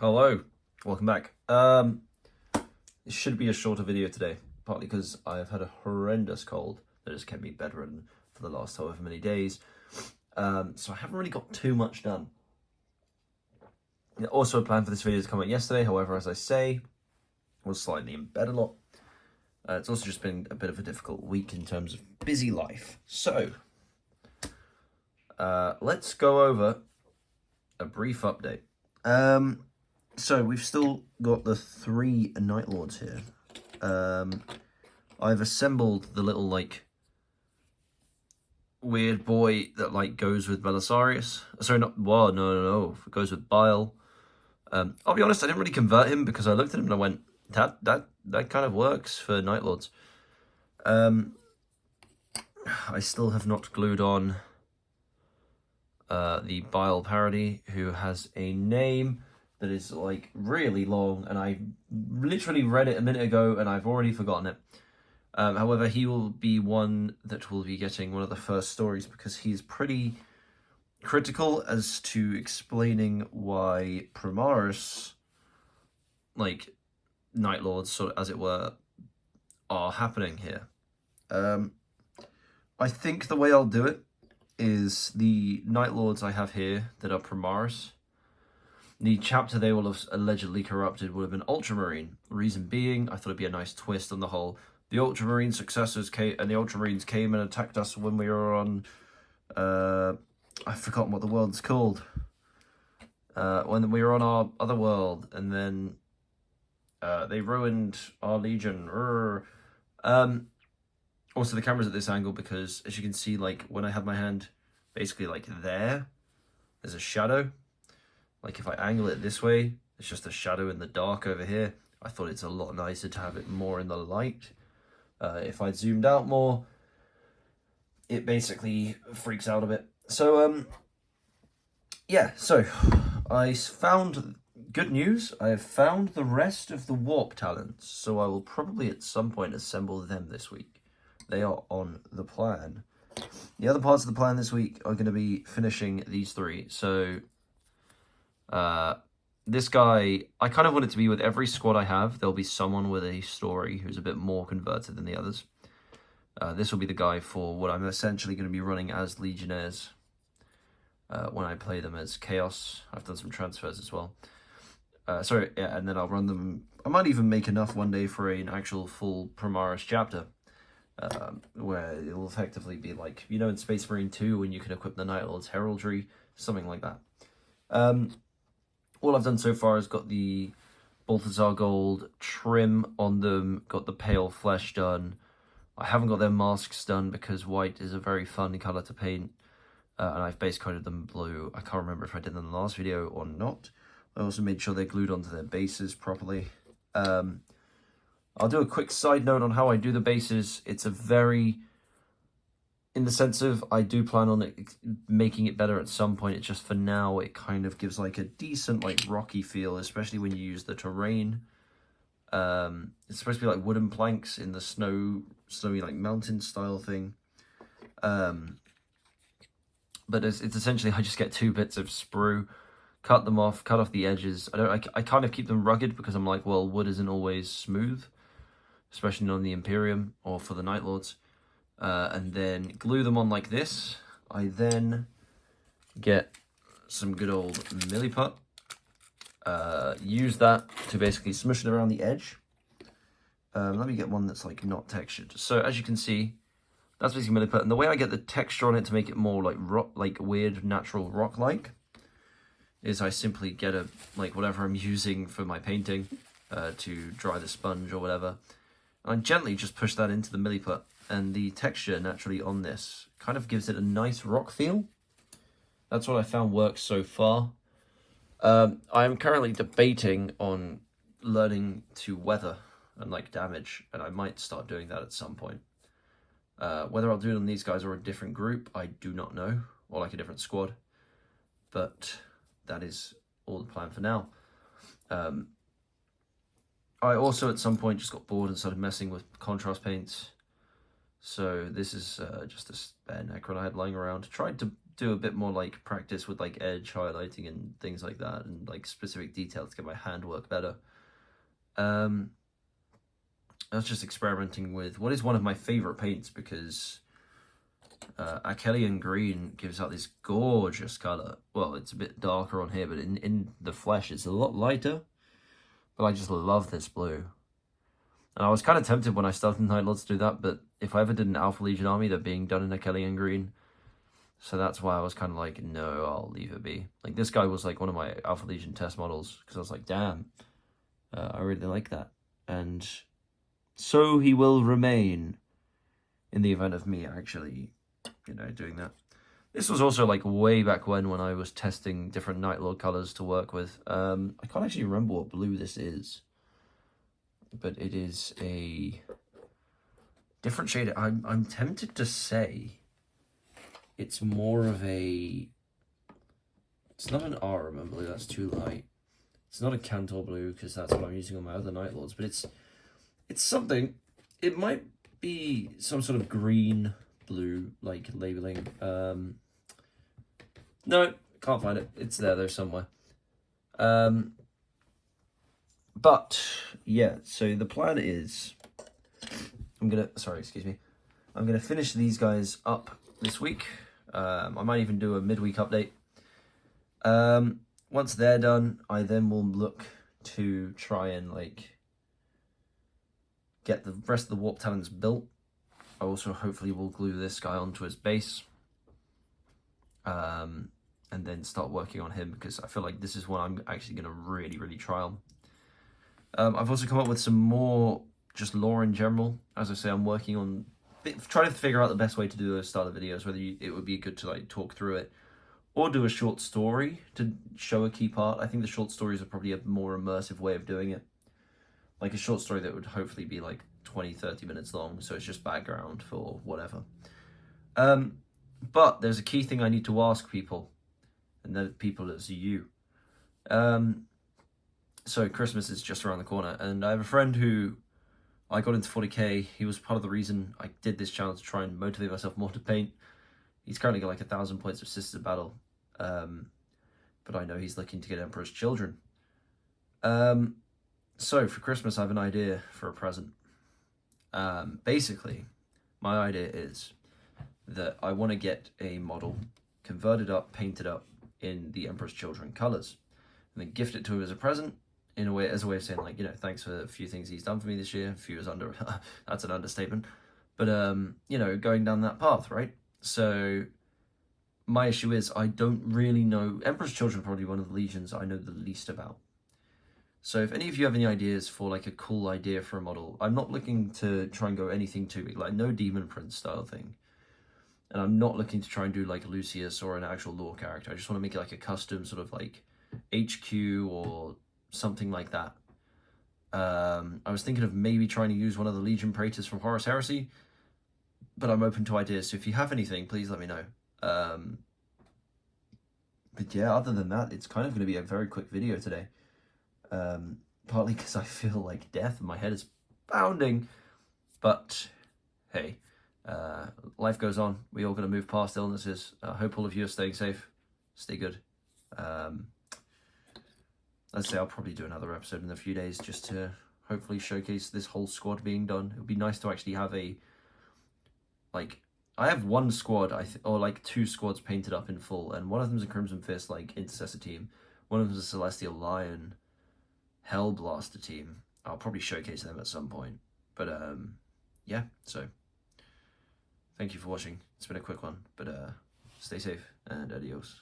Hello, welcome back. It should be a shorter video today, partly because I've had a horrendous cold that has kept me bedridden for the last however many days. So I haven't really got too much done. Also, a plan for this video to come out yesterday. However, as I say, was slightly in bed a lot. It's also just been a bit of a difficult week in terms of busy life. So, let's go over a brief update. So we've still got the 3 Night Lords here. I've assembled the little, weird boy that, goes with Belisarius. Sorry, no. It goes with Bile. I'll be honest, I didn't really convert him because I looked at him and I went, that kind of works for Night Lords. I still have not glued on the Bile parody, who has a name that is really long, and I literally read it a minute ago and I've already forgotten it. However, he will be one that will be getting one of the first stories because he's pretty critical as to explaining why Primaris, Night Lords, sort of, as it were, are happening here. I think the way I'll do it is the Night Lords I have here that are Primaris. The chapter they will have allegedly corrupted would have been Ultramarine. Reason being, I thought it'd be a nice twist on the whole. The Ultramarine successors came, and the Ultramarines came and attacked us when we were on, I've forgotten what the world's called. When we were on our other world, and then they ruined our legion. Also, the camera's at this angle because, as you can see, when I have my hand basically there's a shadow. If I angle it this way, it's just a shadow in the dark over here. I thought it's a lot nicer to have it more in the light. If I zoomed out more, it basically freaks out a bit. So, yeah, so I found good news. I have found the rest of the warp talents, so I will probably at some point assemble them this week. They are on the plan. The other parts of the plan this week are going to be finishing these 3. So, this guy, I kind of want it to be with every squad I have, there'll be someone with a story who's a bit more converted than the others. This will be the guy for what I'm essentially going to be running as Legionnaires when I play them as Chaos. I've done some transfers as well. And then I'll run them. I might even make enough one day for an actual full Primaris chapter. Where it'll effectively be in Space Marine 2 when you can equip the Night Lord's Heraldry, something like that. All I've done so far is got the Balthazar Gold trim on them, got the pale flesh done. I haven't got their masks done because white is a very fun colour to paint, and I've base coated them blue. I can't remember if I did them in the last video or not. I also made sure they're glued onto their bases properly. I'll do a quick side note on how I do the bases. It's a very, in the sense of, I do plan on making it better at some point. It's just for now, it kind of gives a decent rocky feel, especially when you use the terrain. It's supposed to be wooden planks in the snowy mountain style thing. But it's essentially, I just get 2 bits of sprue, cut them off, cut off the edges. I kind of keep them rugged because I'm well, wood isn't always smooth, especially on the Imperium or for the Night Lords. And then glue them on like this. I then get some good old Milliput. Use that to basically smush it around the edge. Let me get one that's not textured. So as you can see, that's basically Milliput. And the way I get the texture on it to make it more rock, weird natural rock-like, is I simply get a whatever I'm using for my painting to dry the sponge or whatever. And I gently just push that into the Milliput. And the texture naturally on this kind of gives it a nice rock feel. That's what I found works so far. I am currently debating on learning to weather and damage, and I might start doing that at some point. Whether I'll do it on these guys or a different group, I do not know, or a different squad. But that is all the plan for now. I also at some point just got bored and started messing with contrast paints. So this is just a spare Necron I had lying around. Tried to do a bit more like practice with like edge highlighting and things like that, and like specific details to get my handwork better. I was just experimenting with what is one of my favorite paints, because Achelian Green gives out this gorgeous color. Well, it's a bit darker on here, but in the flesh it's a lot lighter. But I just love this blue. And I was kind of tempted when I started Night Lords to do that, but if I ever did an Alpha Legion army, they're being done in Achelian Green. So that's why I was kind of like, no, I'll leave it be. Like, this guy was like one of my Alpha Legion test models, because I was like, damn, I really like that. And so he will remain in the event of me actually, you know, doing that. This was also like way back when I was testing different Night Lord colors to work with. I can't actually remember what blue this is, but it is a different shade. I'm tempted to say it's more of a, it's not an Ahriman blue, that's too light. It's not a Cantor blue, because that's what I'm using on my other Night Lords, but it's something. It might be some sort of green blue, like, labeling. No, can't find it. It's there though somewhere. But yeah, so the plan is I'm gonna finish these guys up this week. I might even do a midweek update. Once they're done, I then will look to try and like get the rest of the Warp Talons built. I also hopefully will glue this guy onto his base. And then start working on him, because I feel like this is one I'm actually going to really try on. I've also come up with some more just lore in general. As I say, I'm working on trying to figure out the best way to do those starter videos, whether it would be good to like talk through it or do a short story to show a key part. I think the short stories are probably a more immersive way of doing it. Like a short story that would hopefully be like 20-30 minutes long, so it's just background for whatever. But there's a key thing I need to ask people, and that people is you. So Christmas is just around the corner, and I have a friend who I got into 40k. He was part of the reason I did this channel, to try and motivate myself more to paint. He's currently got like 1,000 points of Sisters of Battle, but I know he's looking to get Emperor's Children. So for Christmas, I have an idea for a present. Basically, my idea is that I want to get a model converted up, painted up in the Emperor's Children colors, and then gift it to him as a present, in a way, as a way of saying, like, you know, thanks for a few things he's done for me this year. A few is under, that's an understatement, but you know, going down that path, right? So my issue is I don't really know. Emperor's Children are probably one of the legions I know the least about. So if any of you have any ideas for like a cool idea for a model, I'm not looking to try and go anything too big, like no Demon Prince style thing. And I'm not looking to try and do like Lucius or an actual lore character. I just want to make it like a custom sort of like HQ or something like that. I was thinking of maybe trying to use one of the Legion Praetors from Horus Heresy, but I'm open to ideas. So if you have anything, please let me know. But yeah, other than that, it's kind of going to be a very quick video today. Partly because I feel like death and my head is pounding, but hey, life goes on. We all got to move past illnesses. I hope all of you are staying safe. Stay good. Let's say I'll probably do another episode in a few days just to hopefully showcase this whole squad being done. It would be nice to actually have a, like, I have one squad, or like two squads painted up in full, and one of them's a Crimson Fist, like, Intercessor team. One of them's a Celestial Lion Hellblaster team. I'll probably showcase them at some point. But, yeah, so thank you for watching. It's been a quick one, but stay safe and adios.